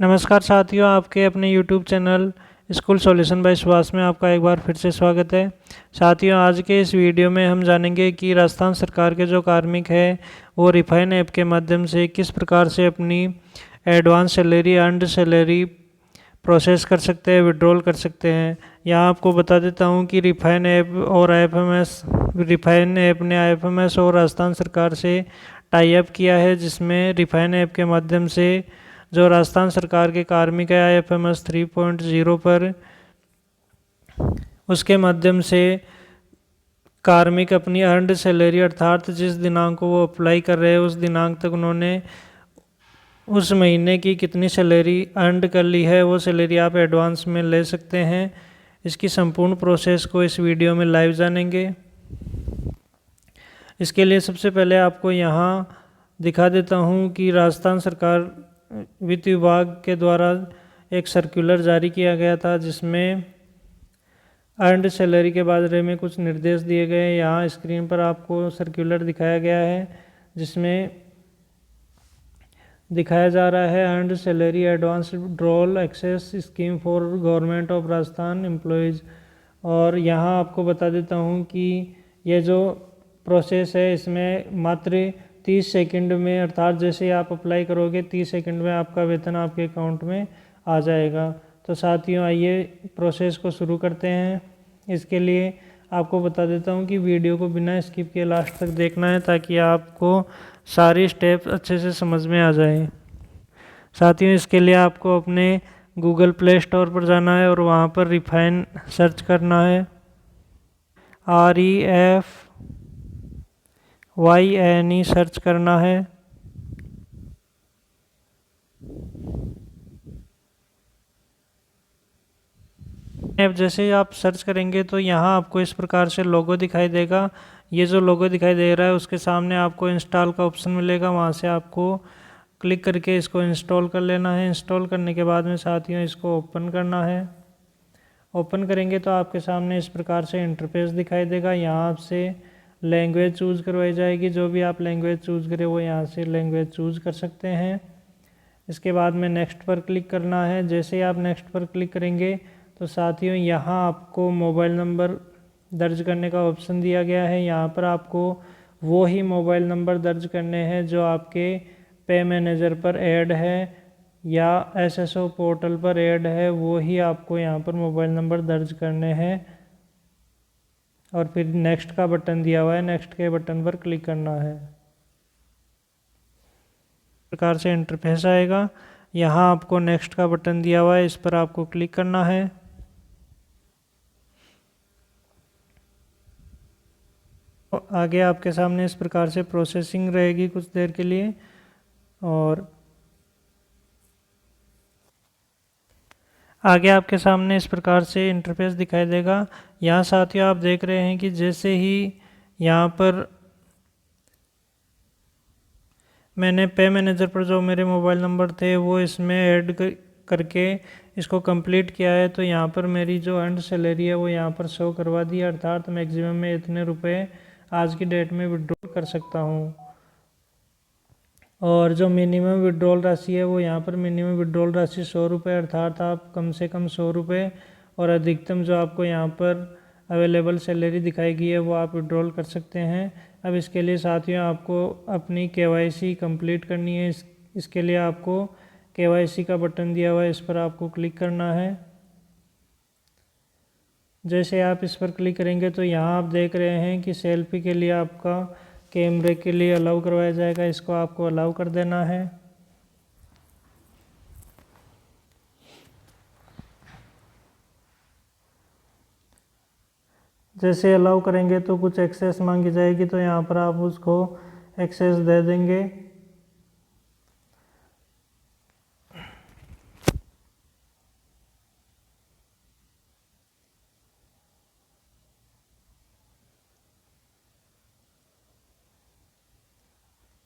नमस्कार साथियों, आपके अपने YouTube channel school solution bye Subhash में आपका एक बार फिर से स्वागत है। साथियों, आज के इस वीडियो में हम जानेंगे कि राजस्थान सरकार के जो कार्मिक हैं वो रिफाइन ऐप के माध्यम से किस प्रकार से अपनी advance salary, earned salary process कर सकते हैं, विड्रॉल कर सकते हैं। यहाँ आपको बता देता हूँ कि रिफाइन ऐप ने IFMS और राजस्थान सरकार से टाई अप किया है, जिसमें रिफाइन ऐप के माध्यम से जो राजस्थान सरकार के कार्मिक है IFMS 3.0 पर, उसके माध्यम से कार्मिक अपनी अर्नड सैलरी अर्थात जिस दिनांक को वो अप्लाई कर रहे हैं उस दिनांक तक उन्होंने उस महीने की कितनी सैलरी अर्नड कर ली है वो सैलरी आप एडवांस में ले सकते हैं। इसकी संपूर्ण प्रोसेस को इस वीडियो में लाइव जानेंगे। इसके लिए सबसे पहले आपको यहाँ दिखा देता हूँ कि राजस्थान सरकार वित्त विभाग के द्वारा एक सर्कुलर जारी किया गया था, जिसमें अर्नड सैलरी के बारे में कुछ निर्देश दिए गए हैं। यहाँ स्क्रीन पर आपको सर्कुलर दिखाया गया है, जिसमें दिखाया जा रहा है earned salary advance withdrawal access scheme for government of Rajasthan employees. और यहाँ आपको बता देता हूँ कि ये जो प्रोसेस है इसमें मात्र 30 सेकंड में, अर्थात जैसे आप अप्लाई करोगे 30 सेकंड में आपका वेतन आपके अकाउंट में आ जाएगा। तो साथियों, आइए प्रोसेस को शुरू करते हैं। इसके लिए आपको बता देता हूँ कि वीडियो को बिना स्किप किए लास्ट तक देखना है, ताकि आपको सारी स्टेप्स अच्छे से समझ में आ जाए। साथियों, इसके लिए आपको अपने गूगल प्ले स्टोर पर जाना है और वहाँ पर रिफाइन सर्च करना है, REFYNE सर्च करना है। ऐप जैसे ही आप सर्च करेंगे तो यहाँ आपको इस प्रकार से लोगो दिखाई देगा। ये जो लोगो दिखाई दे रहा है उसके सामने आपको इंस्टॉल का ऑप्शन मिलेगा, वहाँ से आपको क्लिक करके इसको इंस्टॉल कर लेना है। इंस्टॉल करने के बाद में साथियों इसको ओपन करना है। ओपन करेंगे तो आपके सामने इस प्रकार से इंटरफेस दिखाई देगा। यहाँ आपसे लैंग्वेज चूज़ करवाई जाएगी, जो भी आप लैंग्वेज चूज़ करें वो यहाँ से लैंग्वेज चूज़ कर सकते हैं। इसके बाद में नेक्स्ट पर क्लिक करना है। जैसे ही आप नेक्स्ट पर क्लिक करेंगे तो साथियों यहाँ आपको मोबाइल नंबर दर्ज करने का ऑप्शन दिया गया है। यहाँ पर आपको वो ही मोबाइल नंबर दर्ज करने हैं जो आपके पे मैनेजर पर ऐड है या SSO पोर्टल पर ऐड है, वो ही आपको यहाँ पर मोबाइल नंबर दर्ज करने हैं। और फिर नेक्स्ट का बटन दिया हुआ है, नेक्स्ट के बटन पर क्लिक करना है। प्रकार से इंटरफेस आएगा। यहाँ आपको नेक्स्ट का बटन दिया हुआ है, इस पर आपको क्लिक करना है। आगे आपके सामने इस प्रकार से प्रोसेसिंग रहेगी कुछ देर के लिए, और आगे आपके सामने इस प्रकार से इंटरफेस दिखाई देगा। यहाँ साथियों आप देख रहे हैं कि जैसे ही यहाँ पर मैंने पे मैनेजर पर जो मेरे मोबाइल नंबर थे वो इसमें ऐड करके इसको कंप्लीट किया है, तो यहाँ पर मेरी जो अर्नड सैलरी है वो यहाँ पर शो करवा दी, अर्थात मैक्सिमम में इतने रुपए आज की डेट में विड्रॉल कर सकता हूँ। और जो मिनिमम विड्रॉल राशि है वो यहाँ पर मिनिमम विड्रॉल राशि 100 रुपये, अर्थात आप कम से कम 100 रुपये, और अधिकतम जो आपको यहाँ पर अवेलेबल सैलरी दिखाई गई है वो आप विड्रॉल कर सकते हैं। अब इसके लिए साथियों आपको अपनी KYC कंप्लीट करनी है। इसके लिए आपको KYC का बटन दिया हुआ है, इस पर आपको क्लिक करना है। जैसे आप इस पर क्लिक करेंगे तो यहाँ आप देख रहे हैं कि सेल्फी के लिए आपका कैमरे के लिए अलाउ करवाया जाएगा, इसको आपको अलाउ कर देना है। जैसे अलाउ करेंगे तो कुछ एक्सेस मांगी जाएगी, तो यहाँ पर आप उसको एक्सेस दे देंगे।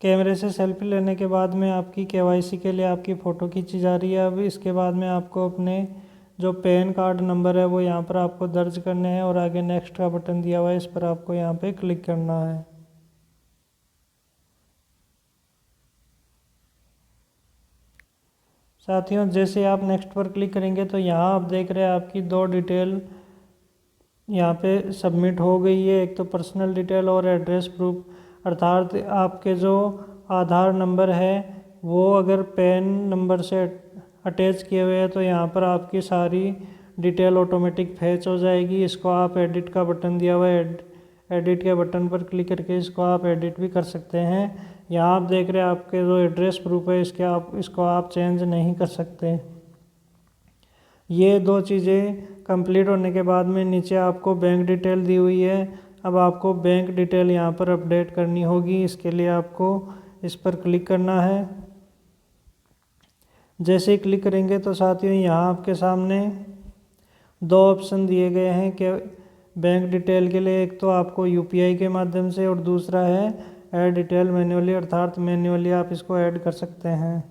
कैमरे से सेल्फी लेने के बाद में आपकी KYC के लिए आपकी फ़ोटो खींची जा रही है। अब इसके बाद में आपको अपने जो पैन कार्ड नंबर है वो यहाँ पर आपको दर्ज करने हैं, और आगे नेक्स्ट का बटन दिया हुआ है, इस पर आपको यहाँ पे क्लिक करना है। साथियों जैसे आप नेक्स्ट पर क्लिक करेंगे तो यहाँ आप देख रहे हैं आपकी दो डिटेल यहाँ पे सबमिट हो गई है। एक तो पर्सनल डिटेल और एड्रेस प्रूफ, अर्थात आपके जो आधार नंबर है वो अगर पैन नंबर से अटैच किए हुए हैं तो यहाँ पर आपकी सारी डिटेल ऑटोमेटिक फैच हो जाएगी। इसको आप एडिट का बटन दिया हुआ है, एडिट के बटन पर क्लिक करके इसको आप एडिट भी कर सकते हैं। यहाँ आप देख रहे हैं आपके जो एड्रेस प्रूफ है इसको आप चेंज नहीं कर सकते। ये दो चीज़ें कंप्लीट होने के बाद में नीचे आपको बैंक डिटेल दी हुई है। अब आपको बैंक डिटेल यहाँ पर अपडेट करनी होगी। इसके लिए आपको इस पर क्लिक करना है। जैसे ही क्लिक करेंगे तो साथियों यहाँ आपके सामने दो ऑप्शन दिए गए हैं कि बैंक डिटेल के लिए, एक तो आपको यूपीआई के माध्यम से और दूसरा है ऐड डिटेल मैन्युअली, अर्थात मैन्युअली आप इसको ऐड कर सकते हैं।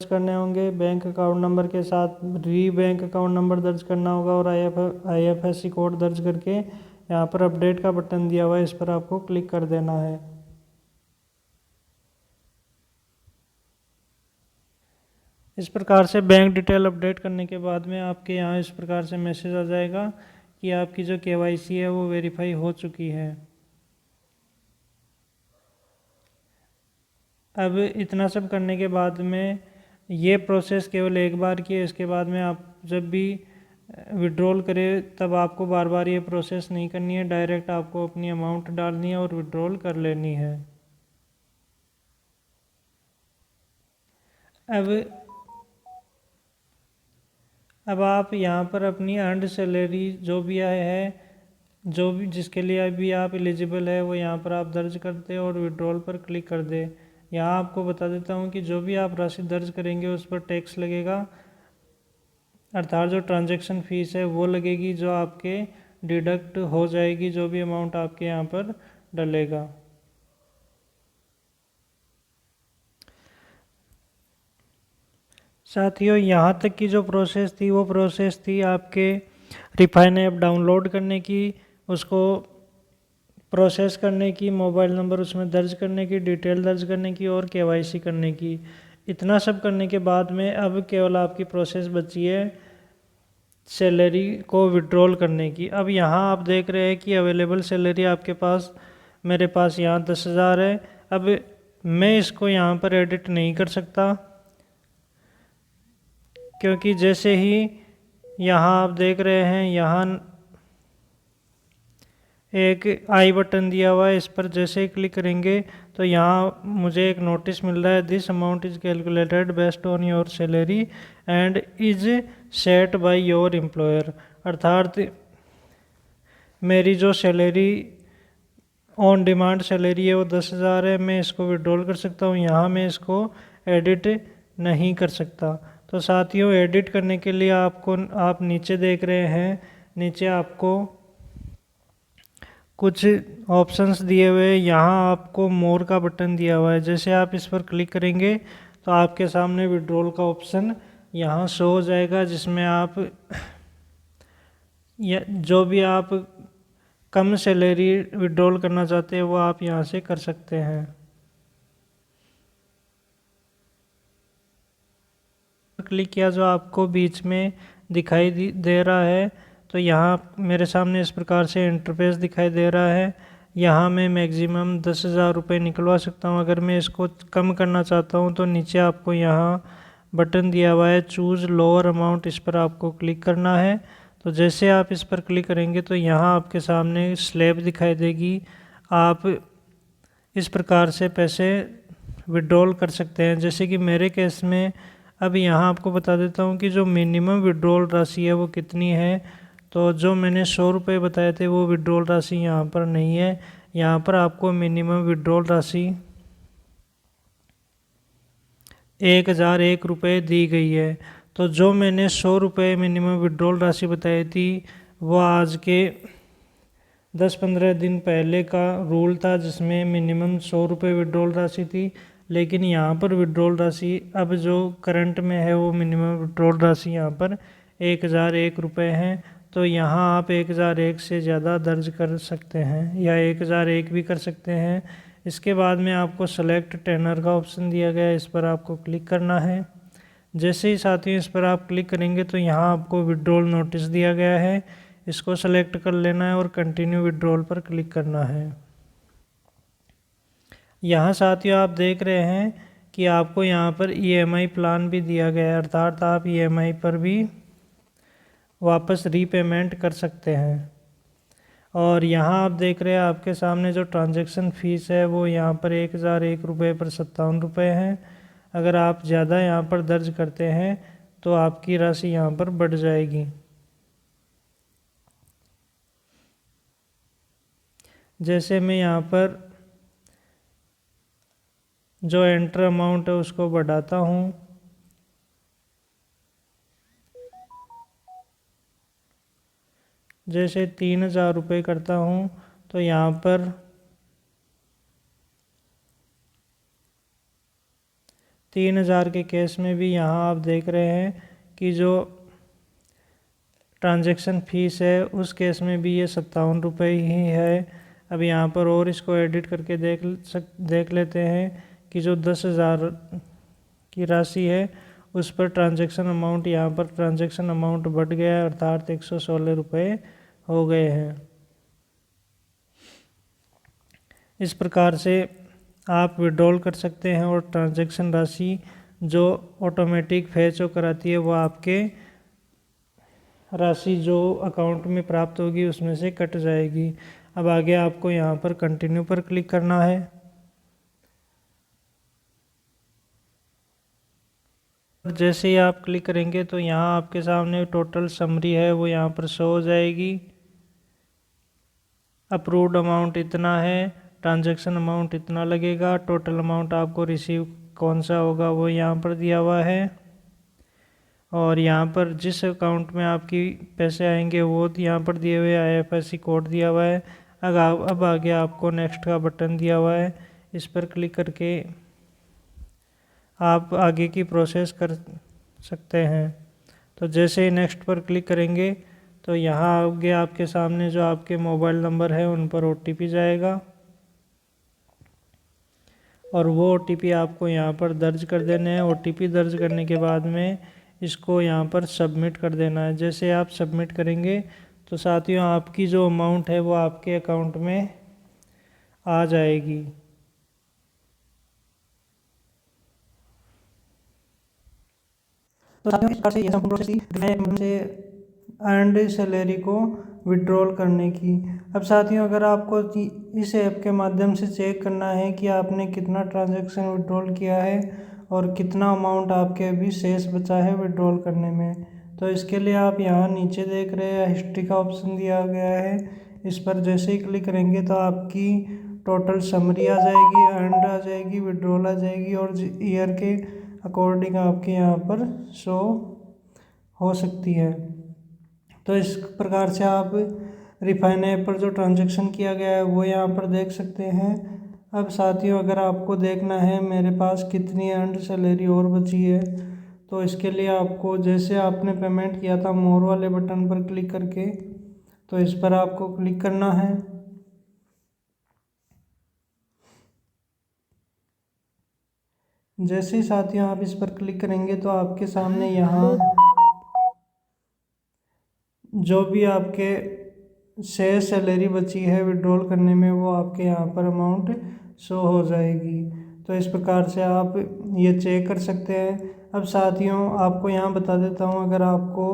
करने होंगे बैंक अकाउंट नंबर के साथ बैंक अकाउंट नंबर दर्ज करना होगा और आईएफएससी कोड दर्ज करके यहाँ पर अपडेट का बटन दिया हुआ है, इस पर आपको क्लिक कर देना है। इस प्रकार से बैंक डिटेल अपडेट करने के बाद में आपके यहाँ इस प्रकार से मैसेज आ जाएगा कि आपकी जो केवाईसी है वो वेरीफाई हो चुकी है। अब इतना सब करने के बाद में ये प्रोसेस केवल एक बार की है। इसके बाद में आप जब भी विड्रॉल करें तब आपको बार बार ये प्रोसेस नहीं करनी है, डायरेक्ट आपको अपनी अमाउंट डालनी है और विड्रॉल कर लेनी है। अब आप यहाँ पर अपनी अर्नड सैलरी जो भी है, जो भी जिसके लिए अभी आप एलिजिबल है वो यहाँ पर आप दर्ज कर दें और विड्रॉल पर क्लिक कर दें। यहाँ आपको बता देता हूँ कि जो भी आप राशि दर्ज करेंगे उस पर टैक्स लगेगा, अर्थात जो ट्रांजैक्शन फ़ीस है वो लगेगी, जो आपके डिडक्ट हो जाएगी जो भी अमाउंट आपके यहाँ पर डलेगा। साथियों यहाँ तक की जो प्रोसेस थी वो प्रोसेस थी आपके रिफाइन ऐप डाउनलोड करने की, उसको प्रोसेस करने की, मोबाइल नंबर उसमें दर्ज करने की, डिटेल दर्ज करने की और केवाईसी करने की। इतना सब करने के बाद में अब केवल आपकी प्रोसेस बची है सैलरी को विड्रॉल करने की। अब यहाँ आप देख रहे हैं कि अवेलेबल सैलरी आपके पास, मेरे पास यहाँ 10,000 है। अब मैं इसको यहाँ पर एडिट नहीं कर सकता, क्योंकि जैसे ही यहाँ आप देख रहे हैं यहाँ एक आई बटन दिया हुआ है, इस पर जैसे ही क्लिक करेंगे तो यहाँ मुझे एक नोटिस मिल रहा है, this amount is calculated based on your salary and is set by your employer, अर्थात मेरी जो सैलरी ऑन डिमांड सैलरी है वो 10,000 है। मैं इसको विड्रॉल कर सकता हूँ, यहाँ मैं इसको एडिट नहीं कर सकता। तो साथियों एडिट करने के लिए आप नीचे देख रहे हैं, नीचे आपको कुछ ऑप्शंस दिए हुए, यहाँ आपको मोर का बटन दिया हुआ है। जैसे आप इस पर क्लिक करेंगे तो आपके सामने विड्रॉल का ऑप्शन यहाँ शो हो जाएगा, जिसमें आप जो भी आप कम सैलरी विड्रॉल करना चाहते हैं वो आप यहाँ से कर सकते हैं। क्लिक किया जो आपको बीच में दिखाई दे रहा है, तो यहाँ मेरे सामने इस प्रकार से इंटरफेस दिखाई दे रहा है। यहाँ मैं मैक्सिमम 10,000 रुपये निकलवा सकता हूँ। अगर मैं इसको कम करना चाहता हूँ तो नीचे आपको यहाँ बटन दिया हुआ है चूज़ लोअर अमाउंट, इस पर आपको क्लिक करना है। तो जैसे आप इस पर क्लिक करेंगे तो यहाँ आपके सामने स्लैब दिखाई देगी। आप इस प्रकार से पैसे विड्रॉल कर सकते हैं। जैसे कि मेरे केस में अब यहाँ आपको बता देता हूँ कि जो मिनिमम विड्रॉल राशि है वो कितनी है। तो जो मैंने 100 रुपये बताए थे वो विड्रॉल राशि यहाँ पर नहीं है। यहाँ पर आपको मिनिमम विड्रॉल राशि 1,001 रुपये दी गई है। तो जो मैंने 100 रुपये मिनिमम विड्रॉल राशि बताई थी वो आज के 10-15 दिन पहले का रूल था, जिसमें मिनिमम 100 रुपये विड्रॉल राशि थी। लेकिन यहाँ पर विड्रॉल राशि अब जो करंट में है वो मिनिमम विड्रॉल राशि यहाँ पर 1,001 रुपये है। तो यहाँ आप 1001 से ज़्यादा दर्ज कर सकते हैं या 1001 भी कर सकते हैं। इसके बाद में आपको सेलेक्ट टेनर का ऑप्शन दिया गया है, इस पर आपको क्लिक करना है। जैसे ही साथियों इस पर आप क्लिक करेंगे तो यहाँ आपको विड्रॉल नोटिस दिया गया है, इसको सेलेक्ट कर लेना है और कंटिन्यू विड्रॉल पर क्लिक करना है। यहाँ साथियों आप देख रहे हैं कि आपको यहाँ पर EMI प्लान भी दिया गया है, अर्थात आप EMI पर भी वापस रीपेमेंट कर सकते हैं। और यहाँ आप देख रहे हैं आपके सामने जो ट्रांजैक्शन फ़ीस है वो यहाँ पर 1001 रुपये पर 57 रुपये हैं। अगर आप ज़्यादा यहाँ पर दर्ज करते हैं तो आपकी राशि यहाँ पर बढ़ जाएगी। जैसे मैं यहाँ पर जो एंटर अमाउंट है उसको बढ़ाता हूँ, जैसे 3000 रुपये करता हूँ तो यहाँ पर 3000 के केस में भी यहाँ आप देख रहे हैं कि जो ट्रांजैक्शन फ़ीस है उस केस में भी ये 57 रुपये ही है। अब यहाँ पर और इसको एडिट करके देख लेते हैं कि जो 10,000 की राशि है उस पर ट्रांजैक्शन अमाउंट, यहाँ पर ट्रांजैक्शन अमाउंट बढ़ गया है, अर्थात 116 रुपये हो गए हैं। इस प्रकार से आप विड्रॉल कर सकते हैं और ट्रांजैक्शन राशि जो ऑटोमेटिक फेच होकर आती है वो आपके राशि जो अकाउंट में प्राप्त होगी उसमें से कट जाएगी। अब आगे आपको यहाँ पर कंटिन्यू पर क्लिक करना है। जैसे ही आप क्लिक करेंगे तो यहाँ आपके सामने टोटल समरी है वो यहाँ पर शो हो जाएगी। अप्रूव्ड अमाउंट इतना है, ट्रांजैक्शन अमाउंट इतना लगेगा, टोटल अमाउंट आपको रिसीव कौन सा होगा वो यहाँ पर दिया हुआ है, और यहाँ पर जिस अकाउंट में आपकी पैसे आएंगे वो यहाँ पर दिए हुए IFSC कोड दिया हुआ है। अब आगे आपको नेक्स्ट का बटन दिया हुआ है, इस पर क्लिक करके आप आगे की प्रोसेस कर सकते हैं। तो जैसे ही नेक्स्ट पर क्लिक करेंगे तो यहाँ आगे आपके सामने जो आपके मोबाइल नंबर है उन पर OTP जाएगा और वो OTP आपको यहाँ पर दर्ज कर देने हैं। OTP दर्ज करने के बाद में इसको यहाँ पर सबमिट कर देना है। जैसे आप सबमिट करेंगे तो साथियों आपकी जो अमाउंट है वो आपके अकाउंट में आ जाएगी। तो साथियों इस प्रकार से ये संपूर्ण प्रोसेस से अर्नड सैलरी को विड्रॉल करने की। अब साथियों अगर आपको इस ऐप के माध्यम से चेक करना है कि आपने कितना ट्रांजैक्शन विड्रॉल किया है और कितना अमाउंट आपके अभी शेष बचा है विड्रॉल करने में, तो इसके लिए आप यहाँ नीचे देख रहे हैं हिस्ट्री का ऑप्शन दिया गया है। इस पर जैसे ही क्लिक करेंगे तो आपकी टोटल समरी आ जाएगी, अर्नड आ जाएगी, विड्रॉल आ जाएगी और ईयर के अकॉर्डिंग आपके यहाँ पर शो हो सकती है। तो इस प्रकार से आप रिफाइन ऐप पर जो ट्रांजैक्शन किया गया है वो यहाँ पर देख सकते हैं। अब साथियों अगर आपको देखना है मेरे पास कितनी अर्नड सैलरी और बची है, तो इसके लिए आपको जैसे आपने पेमेंट किया था मोर वाले बटन पर क्लिक करके, तो इस पर आपको क्लिक करना है। जैसे ही साथियों आप इस पर क्लिक करेंगे तो आपके सामने यहाँ जो भी आपके शेष सैलरी बची है विड्रॉल करने में वो आपके यहाँ पर अमाउंट शो हो जाएगी। तो इस प्रकार से आप ये चेक कर सकते हैं। अब साथियों आपको यहाँ बता देता हूँ, अगर आपको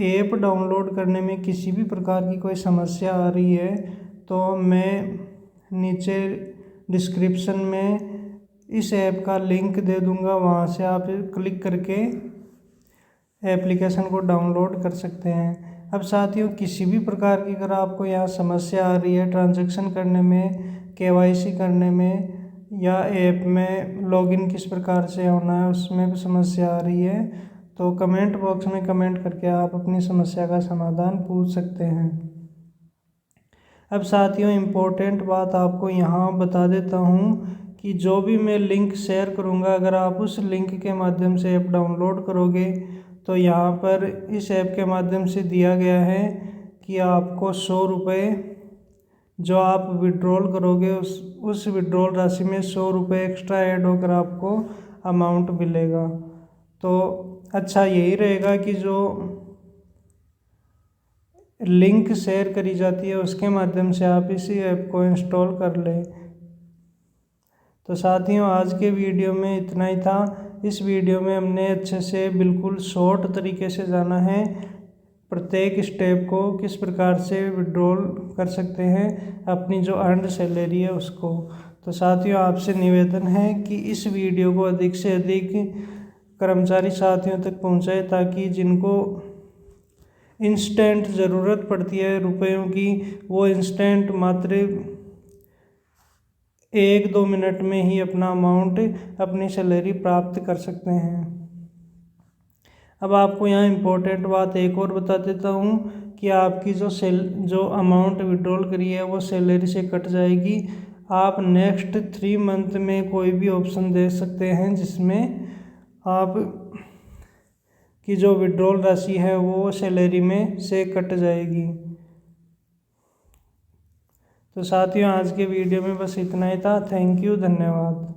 ऐप डाउनलोड करने में किसी भी प्रकार की कोई समस्या आ रही है तो मैं नीचे डिस्क्रिप्शन में इस ऐप का लिंक दे दूँगा, वहाँ से आप क्लिक करके एप्लीकेशन को डाउनलोड कर सकते हैं। अब साथियों किसी भी प्रकार की अगर आपको यहाँ समस्या आ रही है ट्रांजैक्शन करने में, KYC करने में या ऐप में लॉगिन किस प्रकार से होना है उसमें भी समस्या आ रही है, तो कमेंट बॉक्स में कमेंट करके आप अपनी समस्या का समाधान पूछ सकते हैं। अब साथियों इम्पोर्टेंट बात आपको यहाँ बता देता हूँ कि जो भी मैं लिंक शेयर करूँगा अगर आप उस लिंक के माध्यम से ऐप डाउनलोड करोगे तो यहाँ पर इस ऐप के माध्यम से दिया गया है कि आपको 100 रुपये जो आप विड्रॉल करोगे उस विड्रॉल राशि में 100 रुपये एक्स्ट्रा ऐड होकर आपको अमाउंट मिलेगा। तो अच्छा यही रहेगा कि जो लिंक शेयर करी जाती है उसके माध्यम से आप इसी ऐप को इंस्टॉल कर लें। तो साथियों, आज के वीडियो में इतना ही था। इस वीडियो में हमने अच्छे से बिल्कुल शॉर्ट तरीके से जाना है प्रत्येक स्टेप को, किस प्रकार से विड्रॉल कर सकते हैं अपनी जो अर्नड सैलरी है उसको। तो साथियों, आपसे निवेदन है कि इस वीडियो को अधिक से अधिक कर्मचारी साथियों तक पहुंचाए, ताकि जिनको इंस्टेंट ज़रूरत पड़ती है रुपयों की, वो इंस्टेंट मात्र 1-2 मिनट में ही अपना अमाउंट, अपनी सैलरी प्राप्त कर सकते हैं। अब आपको यहाँ इम्पोर्टेंट बात एक और बता देता हूँ कि आपकी जो अमाउंट विड्रॉल करी है वो सैलरी से कट जाएगी। आप नेक्स्ट 3 मंथ में कोई भी ऑप्शन दे सकते हैं जिसमें आप की जो विड्रॉल राशि है वो सैलरी में से कट जाएगी। तो साथियों, आज के वीडियो में बस इतना ही था। थैंक यू, धन्यवाद।